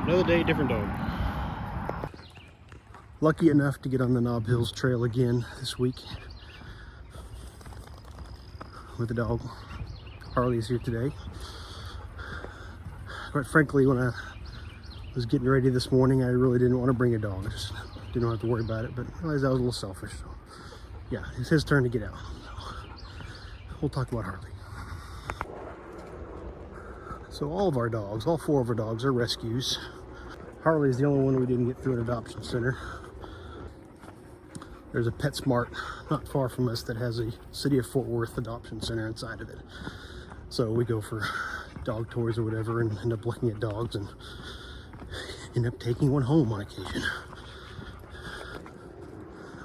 Another day, different dog. Lucky enough to get on the Knob Hills Trail again this week with the dog. Harley is here today. Quite frankly, when I was getting ready this morning, I really didn't want to bring a dog. I just didn't have to worry about it, but I realized I was a little selfish. So yeah, it's his turn to get out. So we'll talk about Harley. So all of our dogs, all 4 of our dogs are rescues. Harley is the only one we didn't get through an adoption center. There's a PetSmart not far from us that has a City of Fort Worth adoption center inside of it. So we go for dog toys or whatever and end up looking at dogs and end up taking one home on occasion.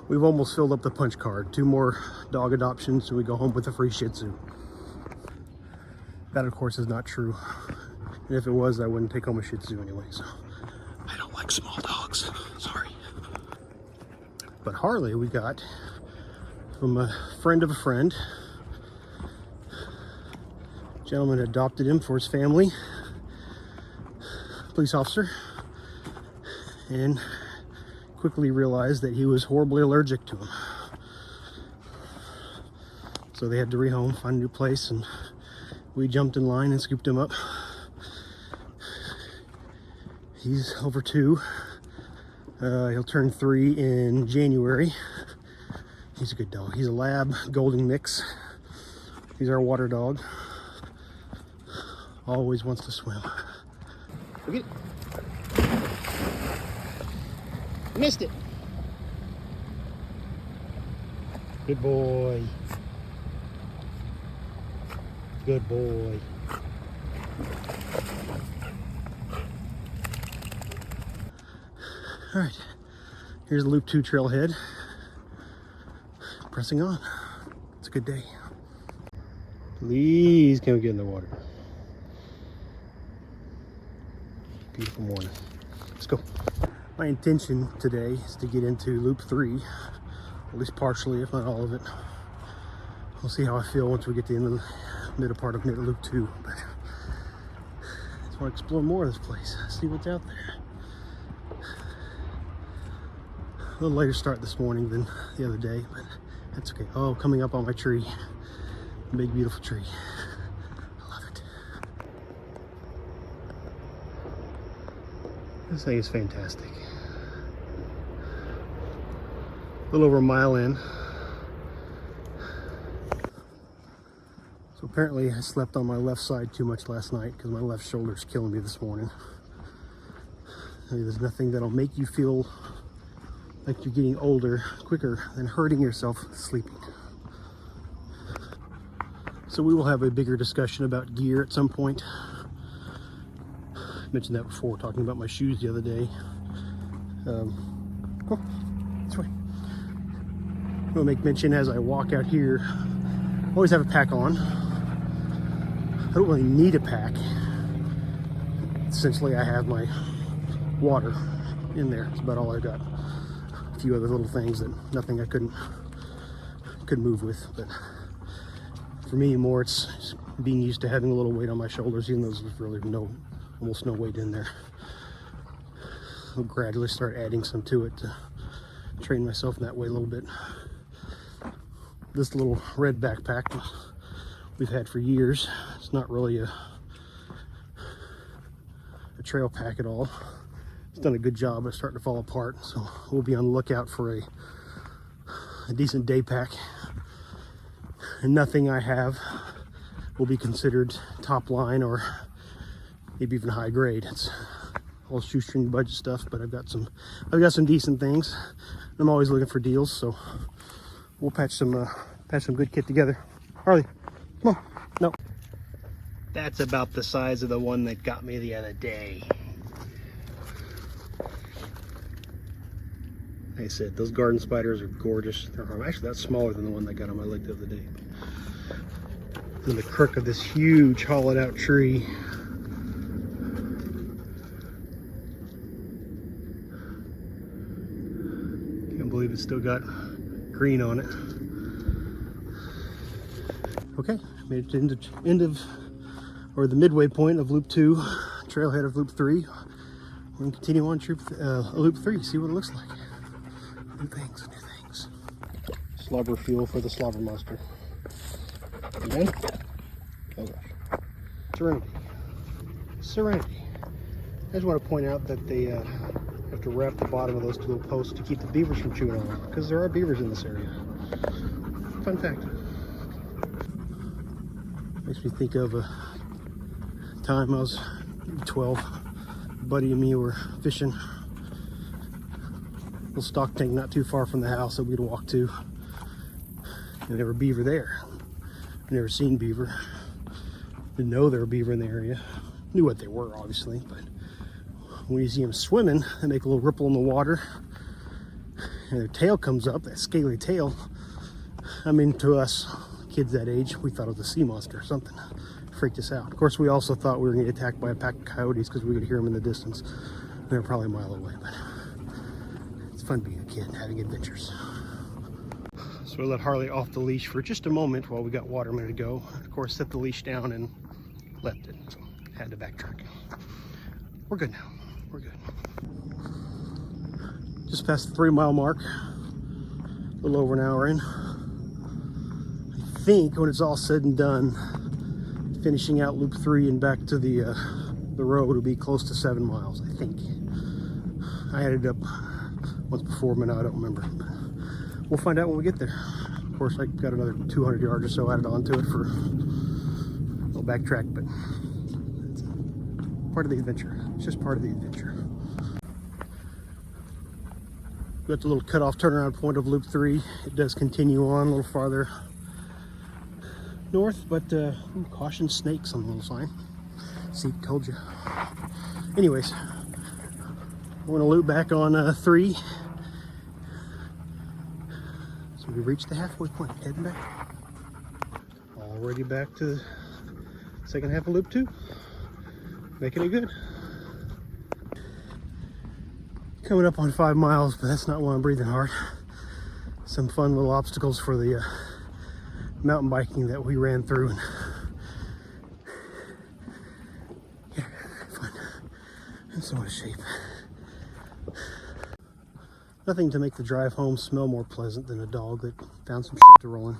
We've almost filled up the punch card. 2 more dog adoptions and we go home with a free Shih Tzu. That of course is not true. And if it was, I wouldn't take home a Shih Tzu anyway, so I don't like small dogs, sorry. But Harley we got from a friend of a friend. Gentleman adopted him for his family, police officer, and quickly realized that he was horribly allergic to him. So they had to rehome, find a new place, and we jumped in line and scooped him up. He's over 2. He'll turn 3 in January. He's a good dog. He's a lab golden mix. He's our water dog. Always wants to swim. Look at it. Missed it. Good boy. Good boy. All right, here's Loop 2 trailhead. Pressing on. It's a good day. Please come get in the water. Beautiful morning. Let's go. My intention today is to get into Loop 3, at least partially, if not all of it. We'll see how I feel once we get to the end of the middle part of Loop 2. But I just want to explore more of this place, see what's out there. A little later start this morning than the other day, but that's okay. Oh, coming up on my tree. Big, beautiful tree. I love it. This thing is fantastic. A little over a mile in. So apparently I slept on my left side too much last night because my left shoulder's killing me this morning. I mean, there's nothing that'll make you feel like you're getting older quicker than hurting yourself sleeping. So we will have a bigger discussion about gear at some point. I mentioned that before, talking about my shoes the other day. Oh, this way. I'm gonna make mention as I walk out here, I always have a pack on. I don't really need a pack. Essentially, I have my water in there. That's about all I've got. A few other little things that nothing I couldn't move with, but for me more it's being used to having a little weight on my shoulders, even though there's really almost no weight in there. I'll gradually start adding some to it to train myself in that way a little bit. This little red backpack we've had for years. It's not really a trail pack at all. It's done a good job, but it's starting to fall apart, so we'll be on the lookout for a decent day pack. And nothing I have will be considered top line or maybe even high grade. It's all shoestring budget stuff, but I've got some decent things. I'm always looking for deals, so we'll patch some good kit together. Harley, come on. No. That's about the size of the one that got me the other day. Like I said, those garden spiders are gorgeous. Actually, that's smaller than the one that got on my leg the other day. In the crook of this huge hollowed out tree. Can't believe it's still got green on it. Okay, made it to the midway point of Loop 2, trailhead of Loop 3. And continue on loop 3, see what it looks like. New things, new things. Slobber fuel for the slobber monster. And then, oh gosh, Serenity. Serenity. I just want to point out that they have to wrap the bottom of those two little posts to keep the beavers from chewing on them, because there are beavers in this area. Fun fact. Makes me think of a time I was 12. A buddy and me were fishing. Little stock tank not too far from the house that we'd walk to. And there were beaver there. I'd never seen beaver. Didn't know there were beaver in the area. Knew what they were, obviously, but when you see them swimming, they make a little ripple in the water, and their tail comes up, that scaly tail. I mean, to us kids that age, we thought it was a sea monster or something. Freaked us out. Of course, we also thought we were going to get attacked by a pack of coyotes because we could hear them in the distance. They were probably a mile away, but it's fun being a kid, having adventures. So we let Harley off the leash for just a moment while we got water a minute ago. Of course, set the leash down and left it, so had to backtrack. We're good now. We're good. Just past the 3-mile mark. A little over an hour in. I think when it's all said and done, finishing out loop 3 and back to the road will be close to 7 miles, I think. I added up once before, but now I don't remember. But we'll find out when we get there. Of course, I got another 200 yards or so added onto it for a little backtrack, but it's part of the adventure. It's just part of the adventure. We got the little cutoff turnaround point of loop 3. It does continue on a little farther north, but caution snakes on the little sign. See, told you. Anyways, we're gonna loop back on 3. So we reached the halfway point, heading back. Already back to the second half of loop 2. Making it good. Coming up on 5 miles, but that's not why I'm breathing hard. Some fun little obstacles for the mountain biking that we ran through. And yeah, fun. In so much shape. Nothing to make the drive home smell more pleasant than a dog that found some shit to roll in.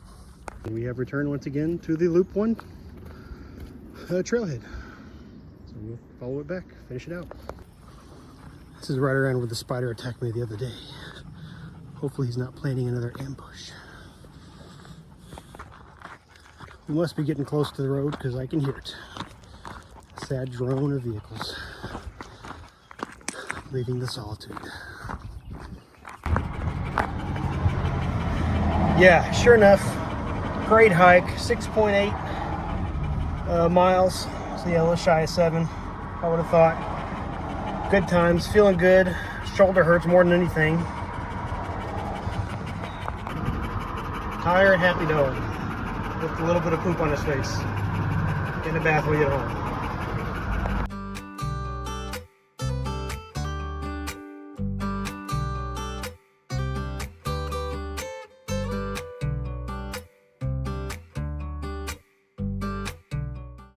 We have returned once again to the loop 1 trailhead. So we'll follow it back, finish it out. This is right around where the spider attacked me the other day. Hopefully he's not planning another ambush. We must be getting close to the road because I can hear it. Sad drone of vehicles leaving the solitude. Yeah, sure enough, great hike, 6.8 miles. So yeah, a little shy of 7, I would have thought. Good times, feeling good. Shoulder hurts more than anything. Tired, happy dog. With a little bit of poop on his face. Get in the bath when we get home.